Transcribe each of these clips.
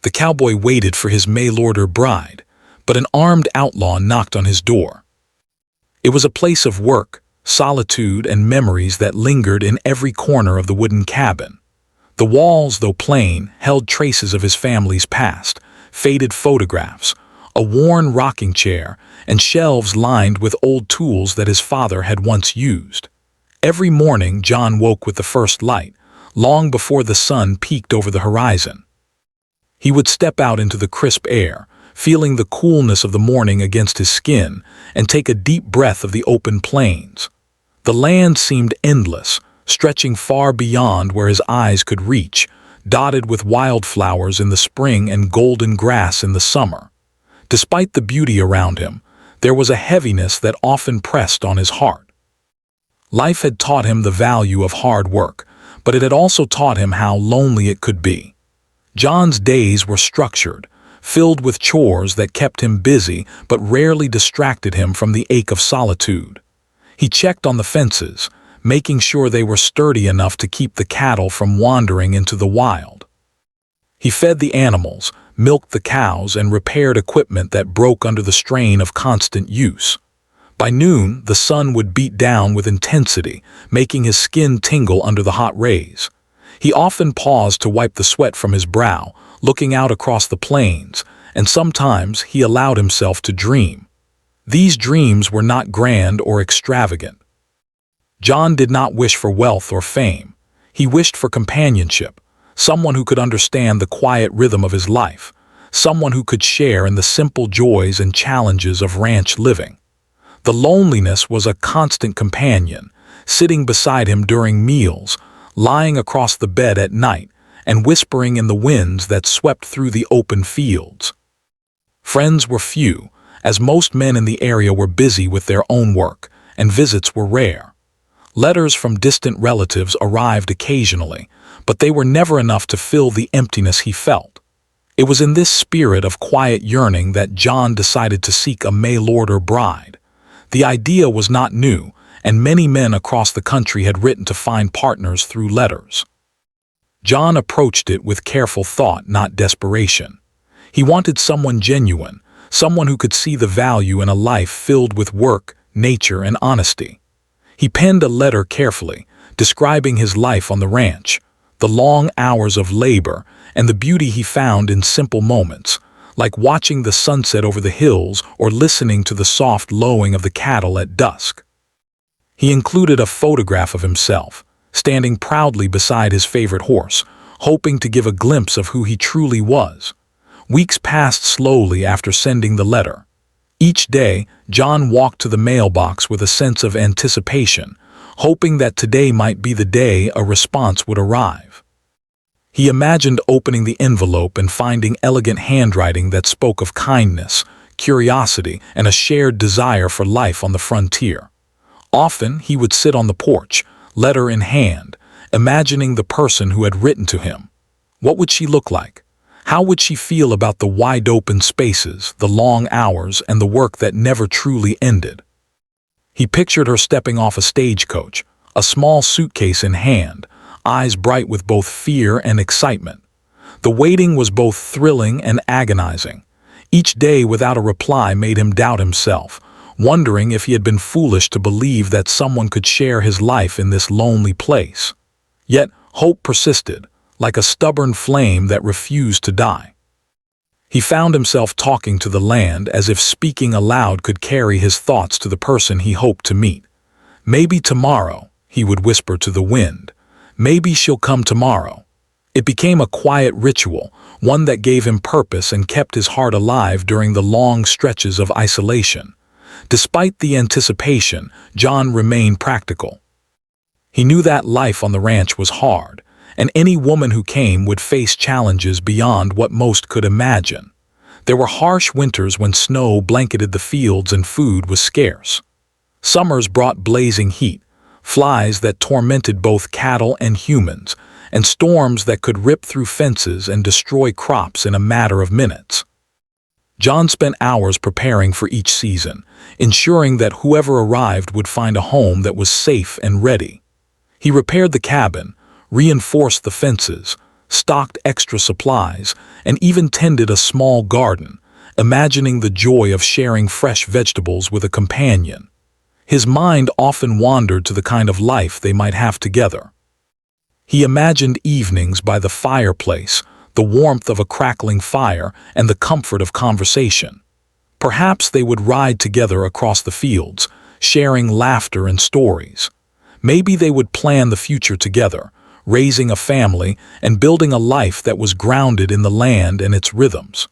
The cowboy waited for his mail order bride, but an armed outlaw knocked on his door. It was a place of work, solitude, and memories that lingered in every corner of the wooden cabin. The walls, though plain, held traces of his family's past, faded photographs, a worn rocking chair, and shelves lined with old tools that his father had once used. Every morning John woke with the first light, long before the sun peeked over the horizon. He would step out into the crisp air, feeling the coolness of the morning against his skin, and take a deep breath of the open plains. The land seemed endless, stretching far beyond where his eyes could reach, dotted with wildflowers in the spring and golden grass in the summer. Despite the beauty around him, there was a heaviness that often pressed on his heart. Life had taught him the value of hard work, but it had also taught him how lonely it could be. John's days were structured, filled with chores that kept him busy but rarely distracted him from the ache of solitude. He checked on the fences, making sure they were sturdy enough to keep the cattle from wandering into the wild. He fed the animals, milked the cows, and repaired equipment that broke under the strain of constant use. By noon, the sun would beat down with intensity, making his skin tingle under the hot rays. He often paused to wipe the sweat from his brow, looking out across the plains, and sometimes he allowed himself to dream. These dreams were not grand or extravagant. John did not wish for wealth or fame. He wished for companionship, someone who could understand the quiet rhythm of his life, someone who could share in the simple joys and challenges of ranch living. The loneliness was a constant companion, sitting beside him during meals, lying across the bed at night, and whispering in the winds that swept through the open fields. Friends were few, as most men in the area were busy with their own work, and visits were rare. Letters from distant relatives arrived occasionally, but they were never enough to fill the emptiness he felt. It was in this spirit of quiet yearning that John decided to seek a mail-order bride. The idea was not new, and many men across the country had written to find partners through letters. John approached it with careful thought, not desperation. He wanted someone genuine, someone who could see the value in a life filled with work, nature, and honesty. He penned a letter carefully, describing his life on the ranch, the long hours of labor, and the beauty he found in simple moments, like watching the sunset over the hills or listening to the soft lowing of the cattle at dusk. He included a photograph of himself, standing proudly beside his favorite horse, hoping to give a glimpse of who he truly was. Weeks passed slowly after sending the letter. Each day, John walked to the mailbox with a sense of anticipation, hoping that today might be the day a response would arrive. He imagined opening the envelope and finding elegant handwriting that spoke of kindness, curiosity, and a shared desire for life on the frontier. Often, he would sit on the porch, letter in hand, imagining the person who had written to him. What would she look like? How would she feel about the wide-open spaces, the long hours, and the work that never truly ended? He pictured her stepping off a stagecoach, a small suitcase in hand, eyes bright with both fear and excitement. The waiting was both thrilling and agonizing. Each day without a reply made him doubt himself, wondering if he had been foolish to believe that someone could share his life in this lonely place. Yet hope persisted, like a stubborn flame that refused to die. He found himself talking to the land as if speaking aloud could carry his thoughts to the person he hoped to meet. "Maybe tomorrow," he would whisper to the wind. "Maybe she'll come tomorrow." It became a quiet ritual, one that gave him purpose and kept his heart alive during the long stretches of isolation. Despite the anticipation, John remained practical. He knew that life on the ranch was hard, and any woman who came would face challenges beyond what most could imagine. There were harsh winters when snow blanketed the fields and food was scarce. Summers brought blazing heat, flies that tormented both cattle and humans, and storms that could rip through fences and destroy crops in a matter of minutes. John spent hours preparing for each season, ensuring that whoever arrived would find a home that was safe and ready. He repaired the cabin, reinforced the fences, stocked extra supplies, and even tended a small garden, imagining the joy of sharing fresh vegetables with a companion. His mind often wandered to the kind of life they might have together. He imagined evenings by the fireplace, the warmth of a crackling fire, and the comfort of conversation. Perhaps they would ride together across the fields, sharing laughter and stories. Maybe they would plan the future together, raising a family and building a life that was grounded in the land and its rhythms.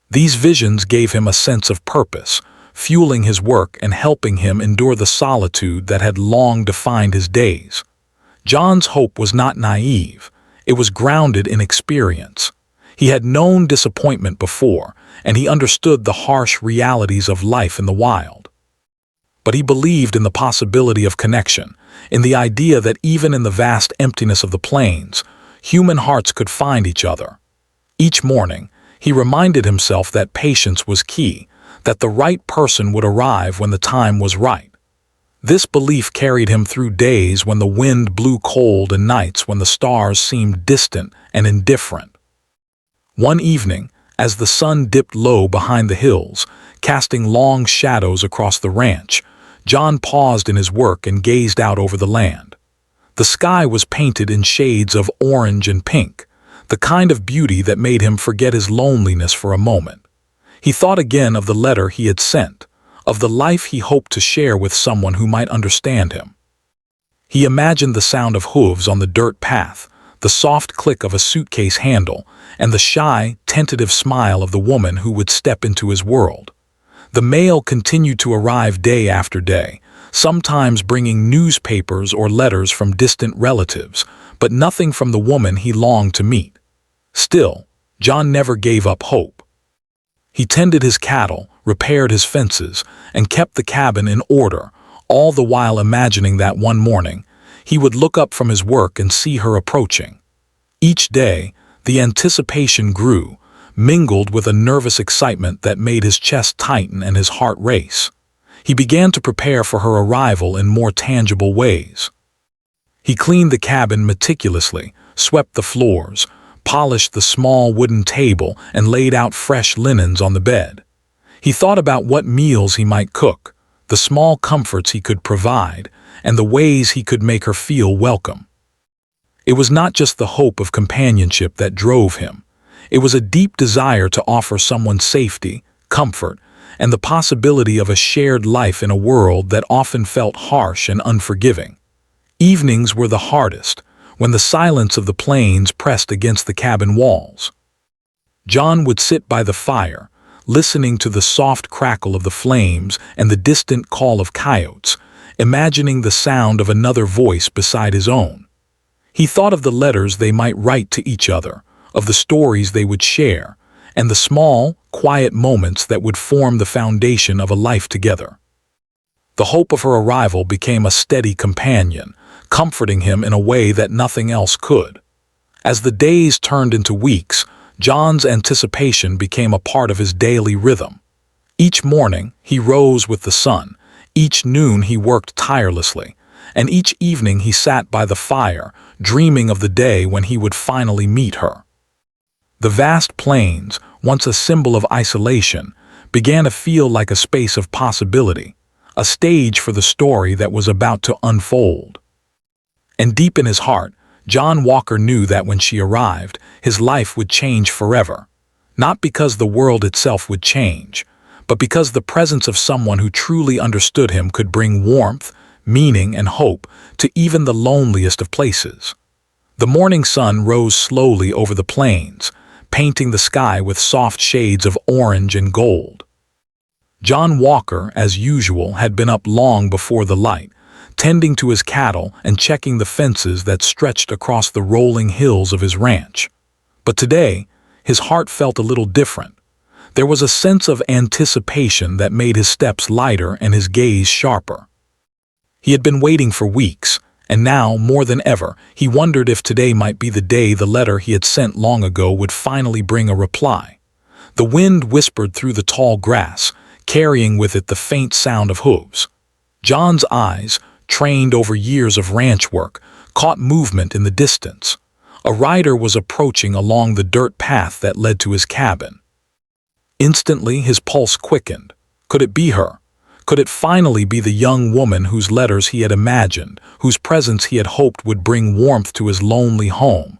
These visions gave him a sense of purpose, fueling his work and helping him endure the solitude that had long defined his days. John's hope was not naive. It was grounded in experience. He had known disappointment before, and he understood the harsh realities of life in the wild. But he believed in the possibility of connection, in the idea that even in the vast emptiness of the plains, human hearts could find each other. Each morning, he reminded himself that patience was key, that the right person would arrive when the time was right. This belief carried him through days when the wind blew cold and nights when the stars seemed distant and indifferent. One evening, as the sun dipped low behind the hills, casting long shadows across the ranch, John paused in his work and gazed out over the land. The sky was painted in shades of orange and pink, the kind of beauty that made him forget his loneliness for a moment. He thought again of the letter he had sent, of the life he hoped to share with someone who might understand him. He imagined the sound of hooves on the dirt path, the soft click of a suitcase handle, and the shy, tentative smile of the woman who would step into his world. The mail continued to arrive day after day, sometimes bringing newspapers or letters from distant relatives, but nothing from the woman he longed to meet. Still, John never gave up hope. He tended his cattle, repaired his fences, and kept the cabin in order, all the while imagining that one morning he would look up from his work and see her approaching. Each day, the anticipation grew, mingled with a nervous excitement that made his chest tighten and his heart race. He began to prepare for her arrival in more tangible ways. He cleaned the cabin meticulously, swept the floors, polished the small wooden table, and laid out fresh linens on the bed. He thought about what meals he might cook, the small comforts he could provide, and the ways he could make her feel welcome. It was not just the hope of companionship that drove him. It was a deep desire to offer someone safety, comfort, and the possibility of a shared life in a world that often felt harsh and unforgiving. Evenings were the hardest, when the silence of the plains pressed against the cabin walls. John would sit by the fire, listening to the soft crackle of the flames and the distant call of coyotes, imagining the sound of another voice beside his own. He thought of the letters they might write to each other, of the stories they would share, and the small, quiet moments that would form the foundation of a life together. The hope of her arrival became a steady companion, comforting him in a way that nothing else could. As the days turned into weeks, John's anticipation became a part of his daily rhythm. Each morning, he rose with the sun, each noon he worked tirelessly, and each evening he sat by the fire, dreaming of the day when he would finally meet her. The vast plains, once a symbol of isolation, began to feel like a space of possibility, a stage for the story that was about to unfold. And deep in his heart, John Walker knew that when she arrived, his life would change forever. Not because the world itself would change, but because the presence of someone who truly understood him could bring warmth, meaning, and hope to even the loneliest of places. The morning sun rose slowly over the plains, painting the sky with soft shades of orange and gold. John Walker, as usual, had been up long before the light, tending to his cattle and checking the fences that stretched across the rolling hills of his ranch. But today, his heart felt a little different. There was a sense of anticipation that made his steps lighter and his gaze sharper. He had been waiting for weeks, and now, more than ever, he wondered if today might be the day the letter he had sent long ago would finally bring a reply. The wind whispered through the tall grass, carrying with it the faint sound of hooves. John's eyes, trained over years of ranch work, caught movement in the distance. A rider was approaching along the dirt path that led to his cabin. Instantly, his pulse quickened. Could it be her? Could it finally be the young woman whose letters he had imagined, whose presence he had hoped would bring warmth to his lonely home?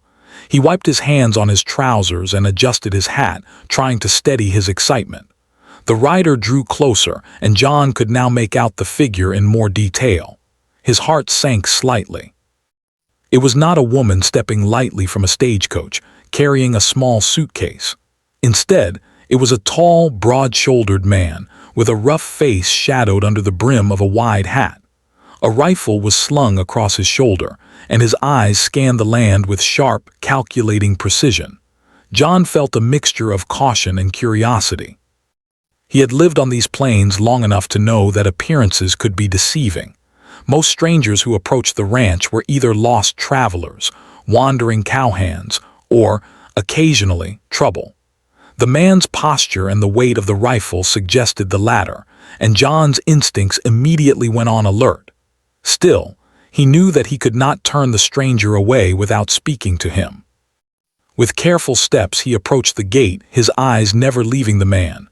He wiped his hands on his trousers and adjusted his hat, trying to steady his excitement. The rider drew closer, and John could now make out the figure in more detail. His heart sank slightly. It was not a woman stepping lightly from a stagecoach, carrying a small suitcase. Instead, it was a tall, broad-shouldered man, with a rough face shadowed under the brim of a wide hat. A rifle was slung across his shoulder, and his eyes scanned the land with sharp, calculating precision. John felt a mixture of caution and curiosity. He had lived on these plains long enough to know that appearances could be deceiving. Most strangers who approached the ranch were either lost travelers, wandering cowhands, or, occasionally, trouble. The man's posture and the weight of the rifle suggested the latter, and John's instincts immediately went on alert. Still, he knew that he could not turn the stranger away without speaking to him. With careful steps, he approached the gate, his eyes never leaving the man.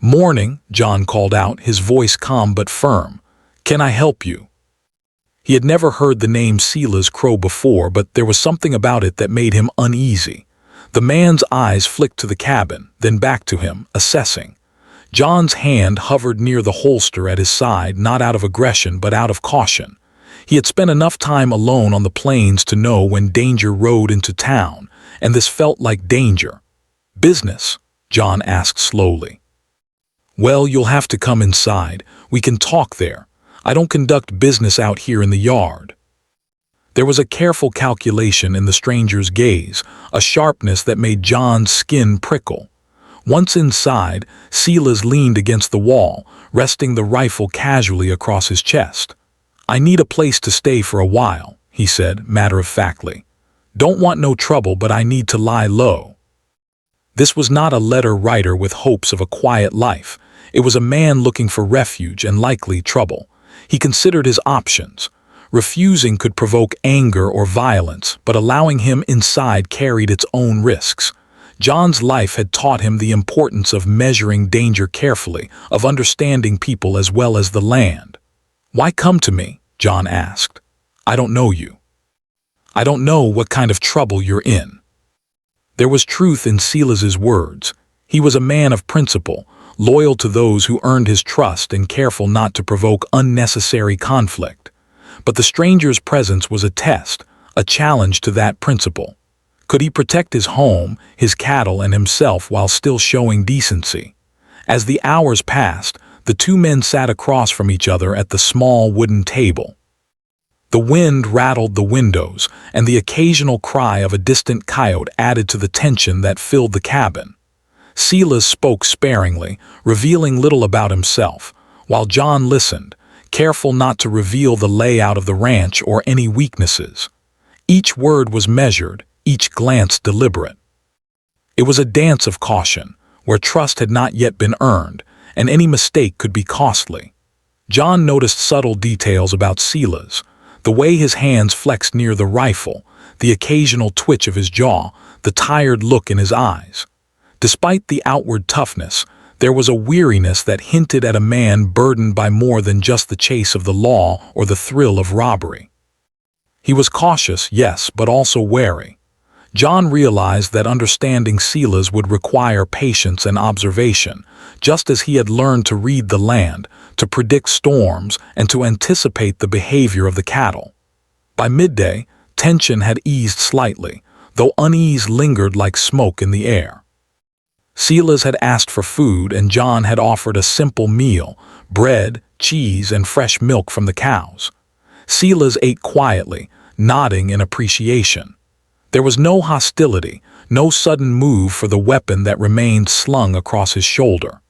"Morning," John called out, his voice calm but firm. "Can I help you?" He had never heard the name Silas Crow before, but there was something about it that made him uneasy. The man's eyes flicked to the cabin, then back to him, assessing. John's hand hovered near the holster at his side, not out of aggression but out of caution. He had spent enough time alone on the plains to know when danger rode into town, and this felt like danger. "Business?" John asked slowly. "Well, you'll have to come inside. We can talk there. I don't conduct business out here in the yard." There was a careful calculation in the stranger's gaze, a sharpness that made John's skin prickle. Once inside, Silas leaned against the wall, resting the rifle casually across his chest. "I need a place to stay for a while," he said, matter-of-factly. "Don't want no trouble, but I need to lie low." This was not a letter writer with hopes of a quiet life. It was a man looking for refuge and likely trouble. He considered his options. Refusing could provoke anger or violence, but allowing him inside carried its own risks. John's life had taught him the importance of measuring danger carefully, of understanding people as well as the land. "Why come to me?" John asked. "I don't know you. I don't know what kind of trouble you're in." There was truth in Silas's words. He was a man of principle, loyal to those who earned his trust and careful not to provoke unnecessary conflict. But the stranger's presence was a test, a challenge to that principle. Could he protect his home, his cattle, and himself while still showing decency? As the hours passed, the two men sat across from each other at the small wooden table. The wind rattled the windows, and the occasional cry of a distant coyote added to the tension that filled the cabin. Silas spoke sparingly, revealing little about himself, while John listened, careful not to reveal the layout of the ranch or any weaknesses. Each word was measured, each glance deliberate. It was a dance of caution, where trust had not yet been earned, and any mistake could be costly. John noticed subtle details about Silas, the way his hands flexed near the rifle, the occasional twitch of his jaw, the tired look in his eyes. Despite the outward toughness, there was a weariness that hinted at a man burdened by more than just the chase of the law or the thrill of robbery. He was cautious, yes, but also wary. John realized that understanding Silas would require patience and observation, just as he had learned to read the land, to predict storms, and to anticipate the behavior of the cattle. By midday, tension had eased slightly, though unease lingered like smoke in the air. Silas had asked for food, and John had offered a simple meal, bread, cheese, and fresh milk from the cows. Silas ate quietly, nodding in appreciation. There was no hostility, no sudden move for the weapon that remained slung across his shoulder.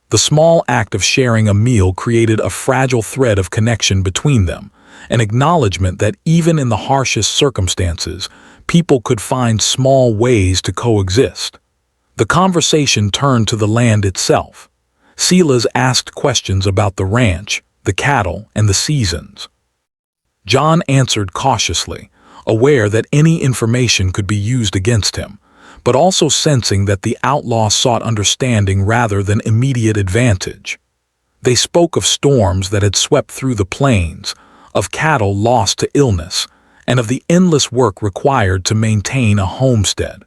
The small act of sharing a meal created a fragile thread of connection between them, an acknowledgement that even in the harshest circumstances, people could find small ways to coexist. The conversation turned to the land itself. Silas asked questions about the ranch, the cattle, and the seasons. John answered cautiously, aware that any information could be used against him, but also sensing that the outlaw sought understanding rather than immediate advantage. They spoke of storms that had swept through the plains, of cattle lost to illness, and of the endless work required to maintain a homestead.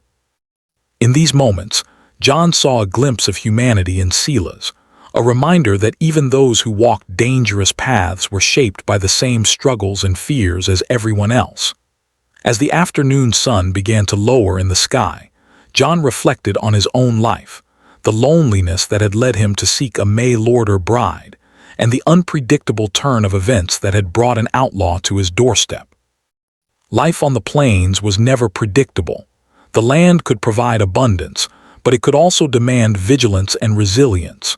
In these moments, John saw a glimpse of humanity in Silas, a reminder that even those who walked dangerous paths were shaped by the same struggles and fears as everyone else. As the afternoon sun began to lower in the sky, John reflected on his own life, the loneliness that had led him to seek a mail-order bride, and the unpredictable turn of events that had brought an outlaw to his doorstep. Life on the plains was never predictable. The land could provide abundance, but it could also demand vigilance and resilience.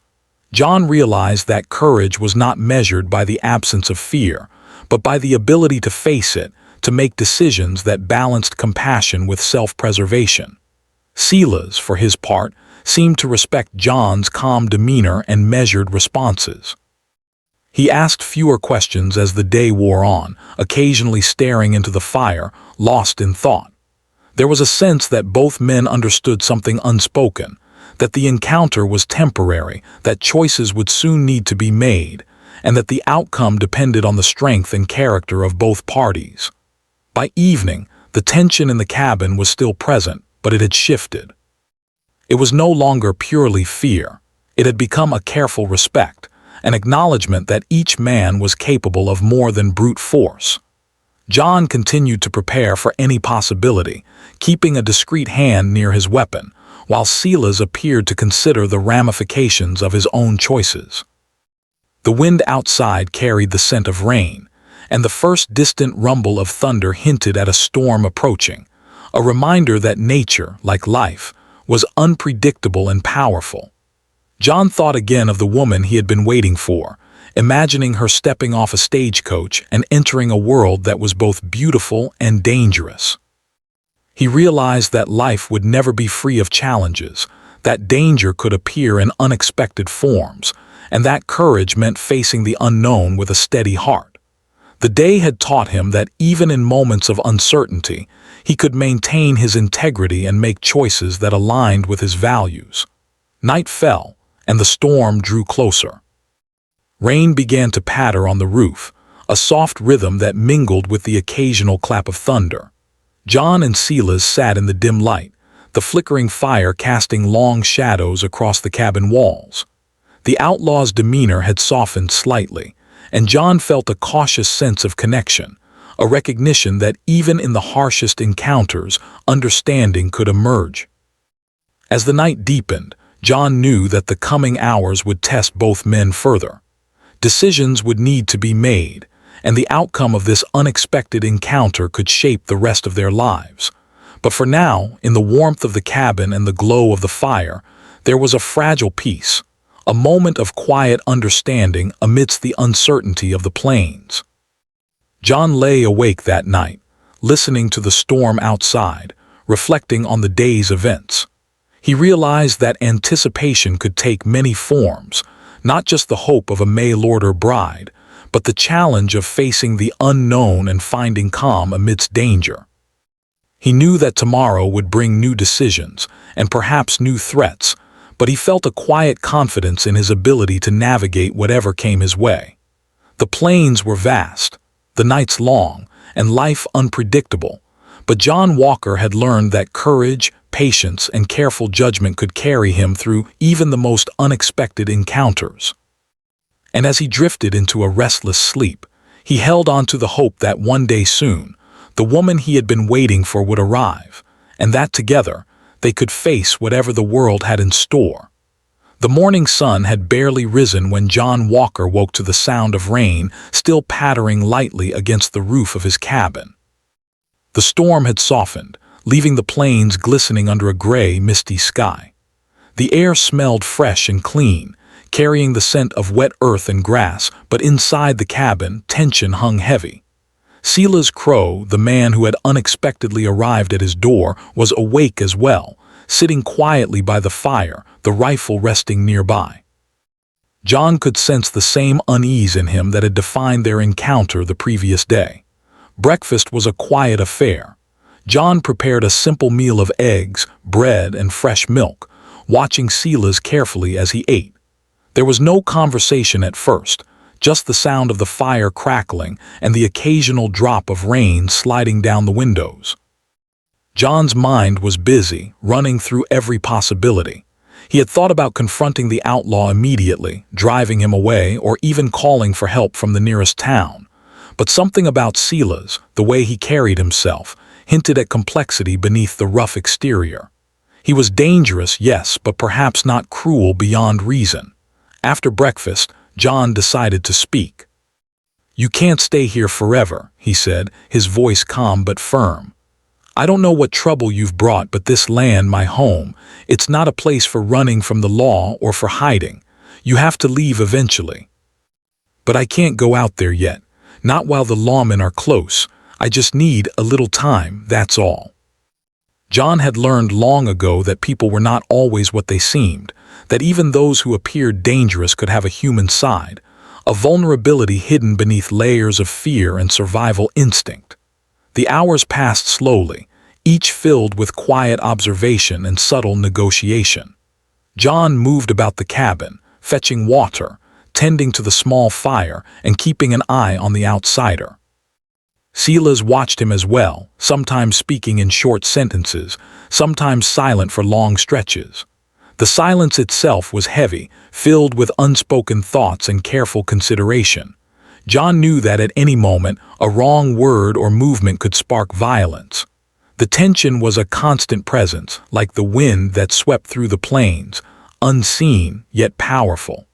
John realized that courage was not measured by the absence of fear, but by the ability to face it, to make decisions that balanced compassion with self-preservation. Silas, for his part, seemed to respect John's calm demeanor and measured responses. He asked fewer questions as the day wore on, occasionally staring into the fire, lost in thought. There was a sense that both men understood something unspoken, that the encounter was temporary, that choices would soon need to be made, and that the outcome depended on the strength and character of both parties. By evening, the tension in the cabin was still present, but it had shifted. It was no longer purely fear. It had become a careful respect, an acknowledgement that each man was capable of more than brute force. John continued to prepare for any possibility, keeping a discreet hand near his weapon, while Silas appeared to consider the ramifications of his own choices. The wind outside carried the scent of rain, and the first distant rumble of thunder hinted at a storm approaching, a reminder that nature, like life, was unpredictable and powerful. John thought again of the woman he had been waiting for, imagining her stepping off a stagecoach and entering a world that was both beautiful and dangerous. He realized that life would never be free of challenges, that danger could appear in unexpected forms, and that courage meant facing the unknown with a steady heart. The day had taught him that even in moments of uncertainty, he could maintain his integrity and make choices that aligned with his values. Night fell, and the storm drew closer. Rain began to patter on the roof, a soft rhythm that mingled with the occasional clap of thunder. John and Silas sat in the dim light, the flickering fire casting long shadows across the cabin walls. The outlaw's demeanor had softened slightly, and John felt a cautious sense of connection, a recognition that even in the harshest encounters, understanding could emerge. As the night deepened, John knew that the coming hours would test both men further. Decisions would need to be made, and the outcome of this unexpected encounter could shape the rest of their lives. But for now, in the warmth of the cabin and the glow of the fire, there was a fragile peace, a moment of quiet understanding amidst the uncertainty of the plains. John lay awake that night, listening to the storm outside, reflecting on the day's events. He realized that anticipation could take many forms, not just the hope of a mail-order bride, but the challenge of facing the unknown and finding calm amidst danger. He knew that tomorrow would bring new decisions, and perhaps new threats, but he felt a quiet confidence in his ability to navigate whatever came his way. The plains were vast, the nights long, and life unpredictable, but John Walker had learned that courage, patience, and careful judgment could carry him through even the most unexpected encounters. And as he drifted into a restless sleep, he held on to the hope that one day soon, the woman he had been waiting for would arrive, and that together, they could face whatever the world had in store. The morning sun had barely risen when John Walker woke to the sound of rain still pattering lightly against the roof of his cabin. The storm had softened, leaving the plains glistening under a gray, misty sky. The air smelled fresh and clean, carrying the scent of wet earth and grass, but inside the cabin, tension hung heavy. Silas Crow, the man who had unexpectedly arrived at his door, was awake as well, sitting quietly by the fire, the rifle resting nearby. John could sense the same unease in him that had defined their encounter the previous day. Breakfast was a quiet affair. John prepared a simple meal of eggs, bread, and fresh milk, watching Silas carefully as he ate. There was no conversation at first, just the sound of the fire crackling and the occasional drop of rain sliding down the windows. John's mind was busy, running through every possibility. He had thought about confronting the outlaw immediately, driving him away, or even calling for help from the nearest town. But something about Silas, the way he carried himself, hinted at complexity beneath the rough exterior. He was dangerous, yes, but perhaps not cruel beyond reason. After breakfast, John decided to speak. "You can't stay here forever," he said, his voice calm but firm. "I don't know what trouble you've brought, but this land, my home, it's not a place for running from the law or for hiding. You have to leave eventually. But I can't go out there yet, not while the lawmen are close. I just need a little time, that's all." John had learned long ago that people were not always what they seemed, that even those who appeared dangerous could have a human side, a vulnerability hidden beneath layers of fear and survival instinct. The hours passed slowly, each filled with quiet observation and subtle negotiation. John moved about the cabin, fetching water, tending to the small fire, and keeping an eye on the outsider. Silas watched him as well, sometimes speaking in short sentences, sometimes silent for long stretches. The silence itself was heavy, filled with unspoken thoughts and careful consideration. John knew that at any moment, a wrong word or movement could spark violence. The tension was a constant presence, like the wind that swept through the plains, unseen yet powerful.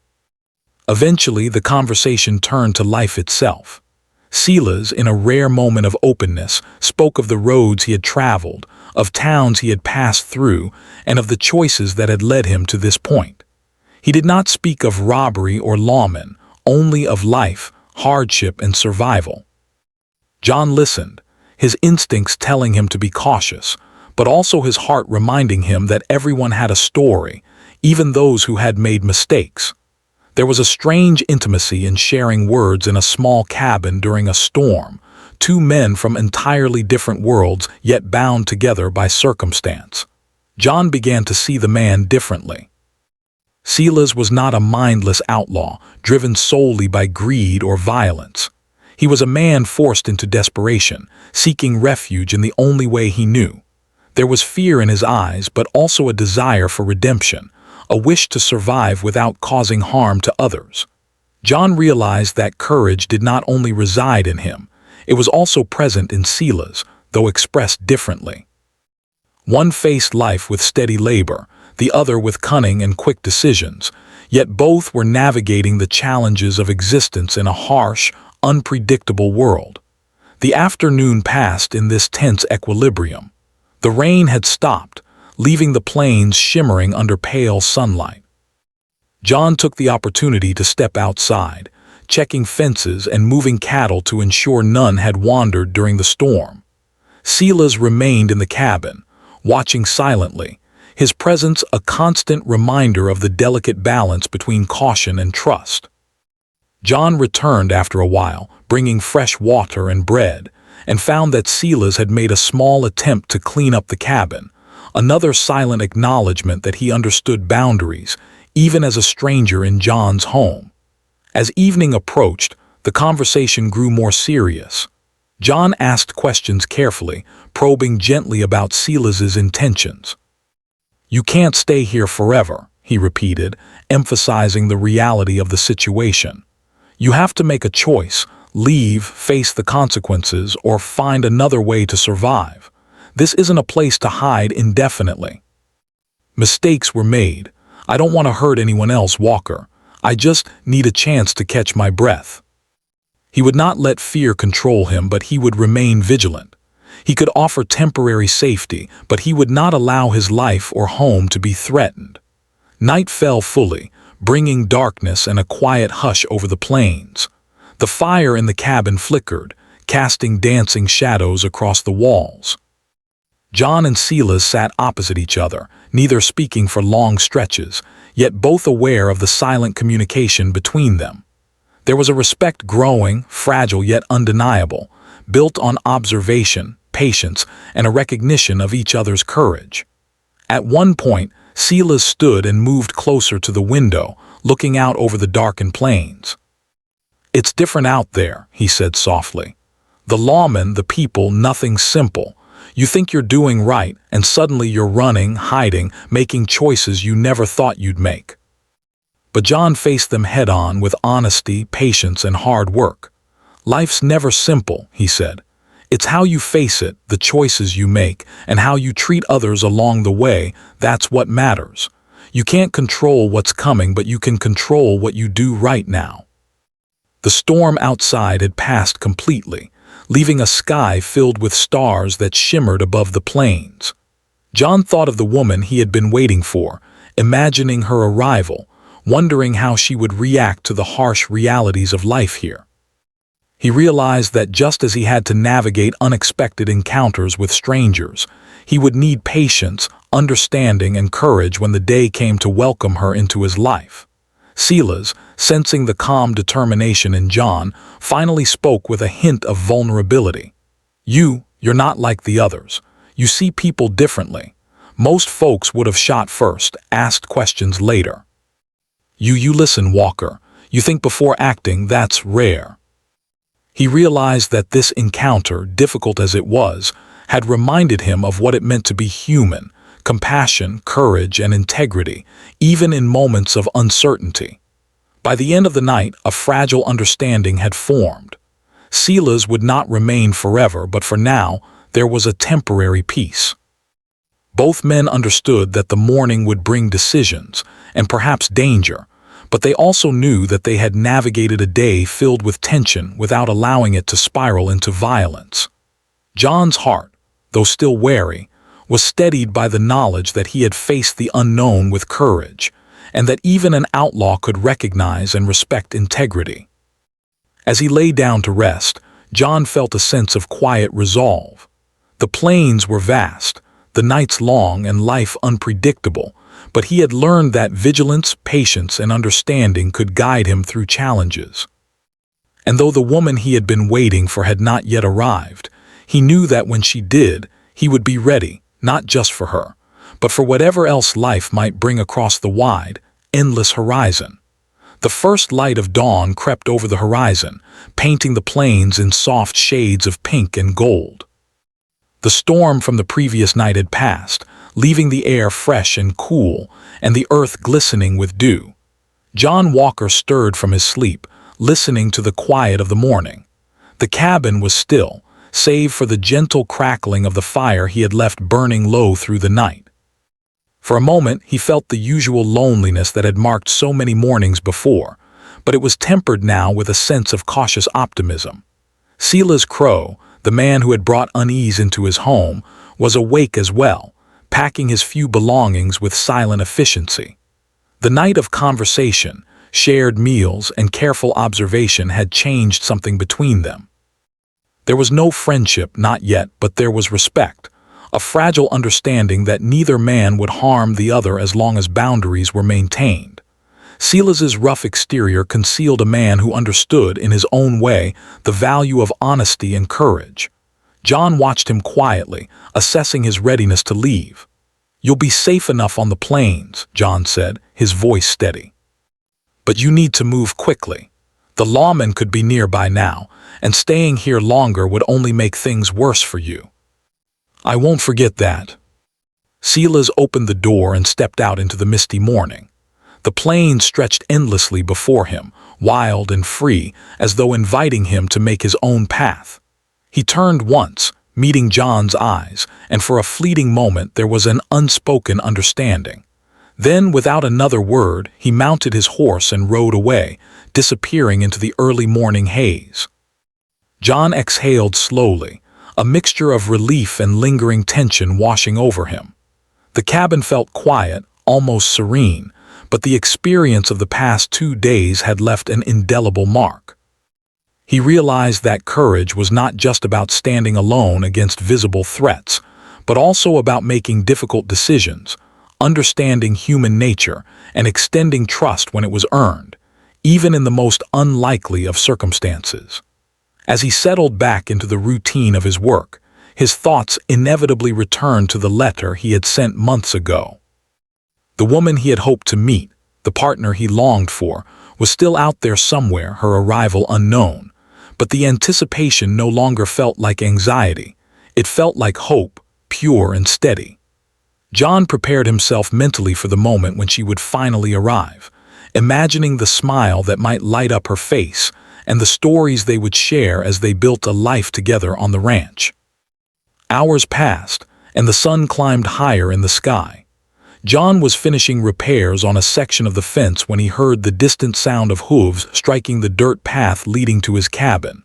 Eventually, the conversation turned to life itself. Silas, in a rare moment of openness, spoke of the roads he had traveled, of towns he had passed through, and of the choices that had led him to this point. He did not speak of robbery or lawmen, only of life, hardship, and survival. John listened, his instincts telling him to be cautious, but also his heart reminding him that everyone had a story, even those who had made mistakes. There was a strange intimacy in sharing words in a small cabin during a storm, two men from entirely different worlds yet bound together by circumstance. John began to see the man differently. Silas was not a mindless outlaw, driven solely by greed or violence. He was a man forced into desperation, seeking refuge in the only way he knew. There was fear in his eyes, but also a desire for redemption, a wish to survive without causing harm to others. John realized that courage did not only reside in him, it was also present in Silas, though expressed differently. One faced life with steady labor, the other with cunning and quick decisions, yet both were navigating the challenges of existence in a harsh, unpredictable world. The afternoon passed in this tense equilibrium. The rain had stopped, leaving the plains shimmering under pale sunlight. John took the opportunity to step outside, checking fences and moving cattle to ensure none had wandered during the storm. Silas remained in the cabin, watching silently, his presence a constant reminder of the delicate balance between caution and trust. John returned after a while, bringing fresh water and bread, and found that Silas had made a small attempt to clean up the cabin, another silent acknowledgement that he understood boundaries, even as a stranger in John's home. As evening approached, the conversation grew more serious. John asked questions carefully, probing gently about Silas's intentions. "You can't stay here forever," he repeated, emphasizing the reality of the situation. "You have to make a choice, leave, face the consequences, or find another way to survive. This isn't a place to hide indefinitely. Mistakes were made. I don't want to hurt anyone else, Walker. I just need a chance to catch my breath." He would not let fear control him, but he would remain vigilant. He could offer temporary safety, but he would not allow his life or home to be threatened. Night fell fully, bringing darkness and a quiet hush over the plains. The fire in the cabin flickered, casting dancing shadows across the walls. John and Silas sat opposite each other, neither speaking for long stretches, yet both aware of the silent communication between them. There was a respect growing, fragile yet undeniable, built on observation, patience, and a recognition of each other's courage. At one point, Silas stood and moved closer to the window, looking out over the darkened plains. "It's different out there," he said softly. "The lawmen, the people, nothing simple. You think you're doing right, and suddenly you're running, hiding, making choices you never thought you'd make." But John faced them head-on with honesty, patience, and hard work. "Life's never simple," he said. "It's how you face it, the choices you make, and how you treat others along the way, that's what matters. You can't control what's coming, but you can control what you do right now." The storm outside had passed completely, leaving a sky filled with stars that shimmered above the plains. John thought of the woman he had been waiting for, imagining her arrival, wondering how she would react to the harsh realities of life here. He realized that just as he had to navigate unexpected encounters with strangers, he would need patience, understanding, and courage when the day came to welcome her into his life. Silas, sensing the calm determination in John, finally spoke with a hint of vulnerability. You're not like the others. You see people differently. Most folks would have shot first, asked questions later. You listen, Walker. You think before acting, that's rare." He realized that this encounter, difficult as it was, had reminded him of what it meant to be human: compassion, courage, and integrity, even in moments of uncertainty. By the end of the night, a fragile understanding had formed. Silas would not remain forever, but for now, there was a temporary peace. Both men understood that the morning would bring decisions, and perhaps danger, but they also knew that they had navigated a day filled with tension without allowing it to spiral into violence. John's heart, though still wary, was steadied by the knowledge that he had faced the unknown with courage, and that even an outlaw could recognize and respect integrity. As he lay down to rest, John felt a sense of quiet resolve. The plains were vast, the nights long, and life unpredictable, but he had learned that vigilance, patience, and understanding could guide him through challenges. And though the woman he had been waiting for had not yet arrived, he knew that when she did, he would be ready, not just for her, but for whatever else life might bring across the wide, endless horizon. The first light of dawn crept over the horizon, painting the plains in soft shades of pink and gold. The storm from the previous night had passed, leaving the air fresh and cool, and the earth glistening with dew. John Walker stirred from his sleep, listening to the quiet of the morning. The cabin was still, save for the gentle crackling of the fire he had left burning low through the night. For a moment, he felt the usual loneliness that had marked so many mornings before, but it was tempered now with a sense of cautious optimism. Silas Crow, the man who had brought unease into his home, was awake as well, packing his few belongings with silent efficiency. The night of conversation, shared meals, and careful observation had changed something between them. There was no friendship, not yet, but there was respect, a fragile understanding that neither man would harm the other as long as boundaries were maintained. Silas's rough exterior concealed a man who understood, in his own way, the value of honesty and courage. John watched him quietly, assessing his readiness to leave. "You'll be safe enough on the plains," John said, his voice steady. "But you need to move quickly. The lawmen could be nearby now, and staying here longer would only make things worse for you." "I won't forget that." Silas opened the door and stepped out into the misty morning. The plains stretched endlessly before him, wild and free, as though inviting him to make his own path. He turned once, meeting John's eyes, and for a fleeting moment there was an unspoken understanding. Then, without another word, he mounted his horse and rode away, disappearing into the early morning haze. John exhaled slowly, a mixture of relief and lingering tension washing over him. The cabin felt quiet, almost serene, but the experience of the past 2 days had left an indelible mark. He realized that courage was not just about standing alone against visible threats, but also about making difficult decisions, understanding human nature, and extending trust when it was earned, even in the most unlikely of circumstances. As he settled back into the routine of his work, his thoughts inevitably returned to the letter he had sent months ago. The woman he had hoped to meet, the partner he longed for, was still out there somewhere, her arrival unknown. But the anticipation no longer felt like anxiety. It felt like hope, pure and steady. John prepared himself mentally for the moment when she would finally arrive, imagining the smile that might light up her face and the stories they would share as they built a life together on the ranch. Hours passed, and the sun climbed higher in the sky. John was finishing repairs on a section of the fence when he heard the distant sound of hooves striking the dirt path leading to his cabin.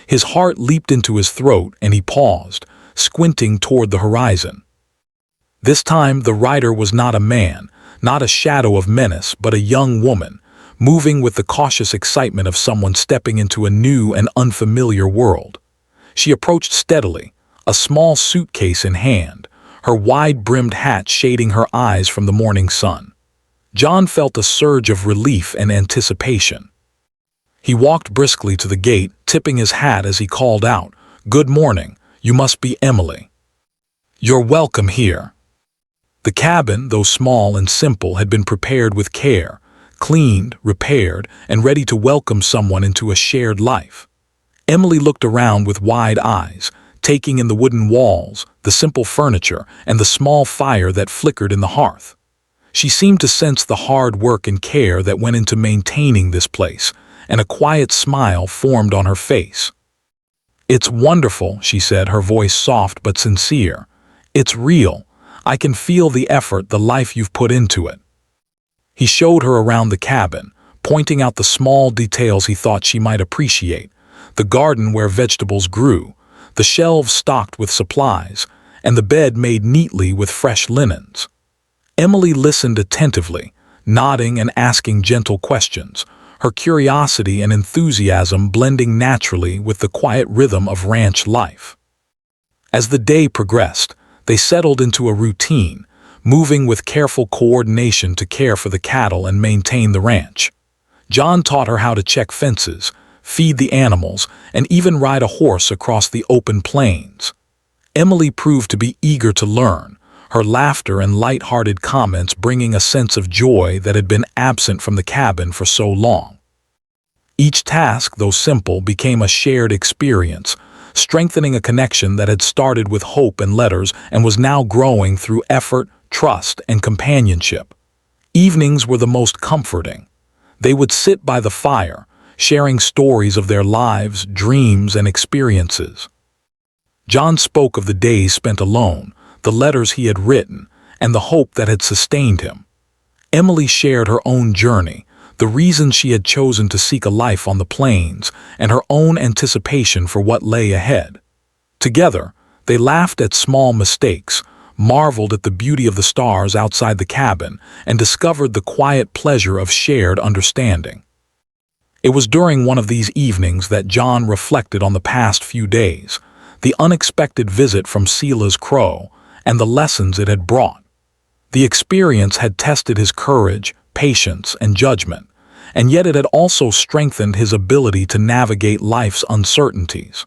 His heart leaped into his throat and he paused, squinting toward the horizon. This time the rider was not a man, not a shadow of menace, but a young woman, moving with the cautious excitement of someone stepping into a new and unfamiliar world. She approached steadily, a small suitcase in hand, her wide-brimmed hat shading her eyes from the morning sun. John felt a surge of relief and anticipation. He walked briskly to the gate, tipping his hat as he called out, "Good morning, you must be Emily. You're welcome here." The cabin, though small and simple, had been prepared with care, cleaned, repaired, and ready to welcome someone into a shared life. Emily looked around with wide eyes, taking in the wooden walls, the simple furniture, and the small fire that flickered in the hearth. She seemed to sense the hard work and care that went into maintaining this place, and a quiet smile formed on her face. "It's wonderful," she said, her voice soft but sincere. "It's real. I can feel the effort, the life you've put into it." He showed her around the cabin, pointing out the small details he thought she might appreciate: the garden where vegetables grew, the shelves stocked with supplies, and the bed made neatly with fresh linens. Emily listened attentively, nodding and asking gentle questions, her curiosity and enthusiasm blending naturally with the quiet rhythm of ranch life. As the day progressed, they settled into a routine, moving with careful coordination to care for the cattle and maintain the ranch. John taught her how to check fences, feed the animals, and even ride a horse across the open plains. Emily proved to be eager to learn, her laughter and light-hearted comments bringing a sense of joy that had been absent from the cabin for so long. Each task, though simple, became a shared experience, strengthening a connection that had started with hope and letters and was now growing through effort, trust, and companionship. Evenings were the most comforting. They would sit by the fire, sharing stories of their lives, dreams, and experiences. John spoke of the days spent alone, the letters he had written, and the hope that had sustained him. Emily shared her own journey, the reasons she had chosen to seek a life on the plains, and her own anticipation for what lay ahead. Together, they laughed at small mistakes, marveled at the beauty of the stars outside the cabin, and discovered the quiet pleasure of shared understanding. It was during one of these evenings that John reflected on the past few days, the unexpected visit from Sela's crow, and the lessons it had brought. The experience had tested his courage, patience, and judgment, and yet it had also strengthened his ability to navigate life's uncertainties.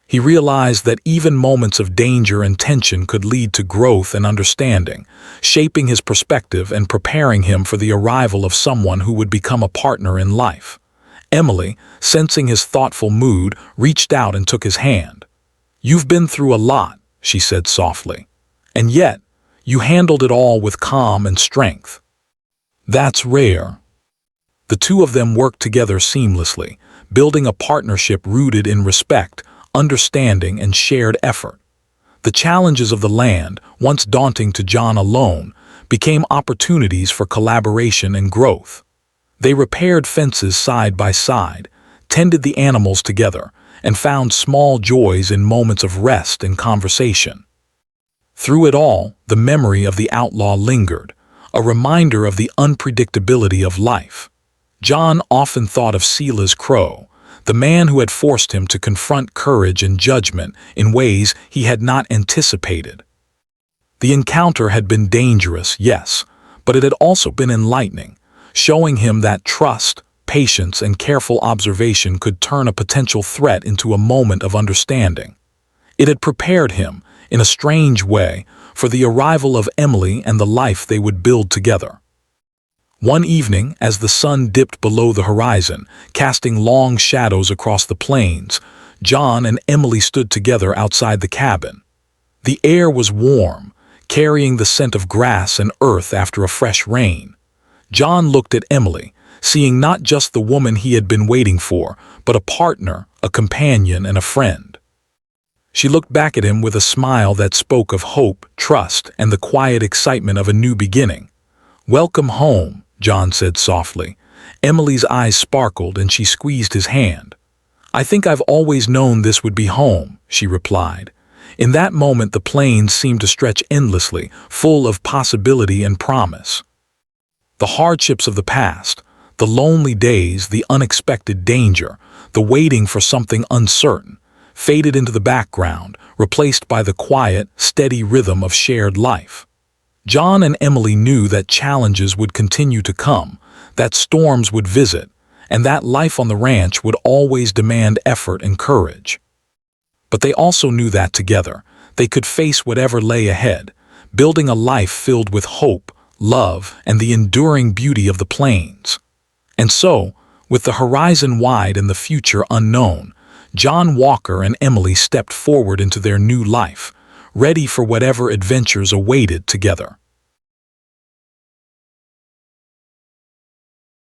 He realized that even moments of danger and tension could lead to growth and understanding, shaping his perspective and preparing him for the arrival of someone who would become a partner in life. Emily, sensing his thoughtful mood, reached out and took his hand. "You've been through a lot," she said softly, "and yet you handled it all with calm and strength. That's rare." The two of them worked together seamlessly, building a partnership rooted in respect, understanding, and shared effort. The challenges of the land, once daunting to John alone, became opportunities for collaboration and growth. They repaired fences side by side, tended the animals together, and found small joys in moments of rest and conversation. Through it all, the memory of the outlaw lingered, a reminder of the unpredictability of life. John often thought of Sela's crow, the man who had forced him to confront courage and judgment in ways he had not anticipated. The encounter had been dangerous, yes, but it had also been enlightening, showing him that trust, patience and careful observation could turn a potential threat into a moment of understanding. It had prepared him, in a strange way, for the arrival of Emily and the life they would build together. One evening, as the sun dipped below the horizon, casting long shadows across the plains, John and Emily stood together outside the cabin. The air was warm, carrying the scent of grass and earth after a fresh rain. John looked at Emily, seeing not just the woman he had been waiting for, but a partner, a companion, and a friend. She looked back at him with a smile that spoke of hope, trust, and the quiet excitement of a new beginning. "Welcome home," John said softly. Emily's eyes sparkled and she squeezed his hand. "I think I've always known this would be home," she replied. In that moment the plains seemed to stretch endlessly, full of possibility and promise. The hardships of the past, the lonely days, the unexpected danger, the waiting for something uncertain, faded into the background, replaced by the quiet, steady rhythm of shared life. John and Emily knew that challenges would continue to come, that storms would visit, and that life on the ranch would always demand effort and courage. But they also knew that together, they could face whatever lay ahead, building a life filled with hope, love, and the enduring beauty of the plains. And so, with the horizon wide and the future unknown, John Walker and Emily stepped forward into their new life, ready for whatever adventures awaited together.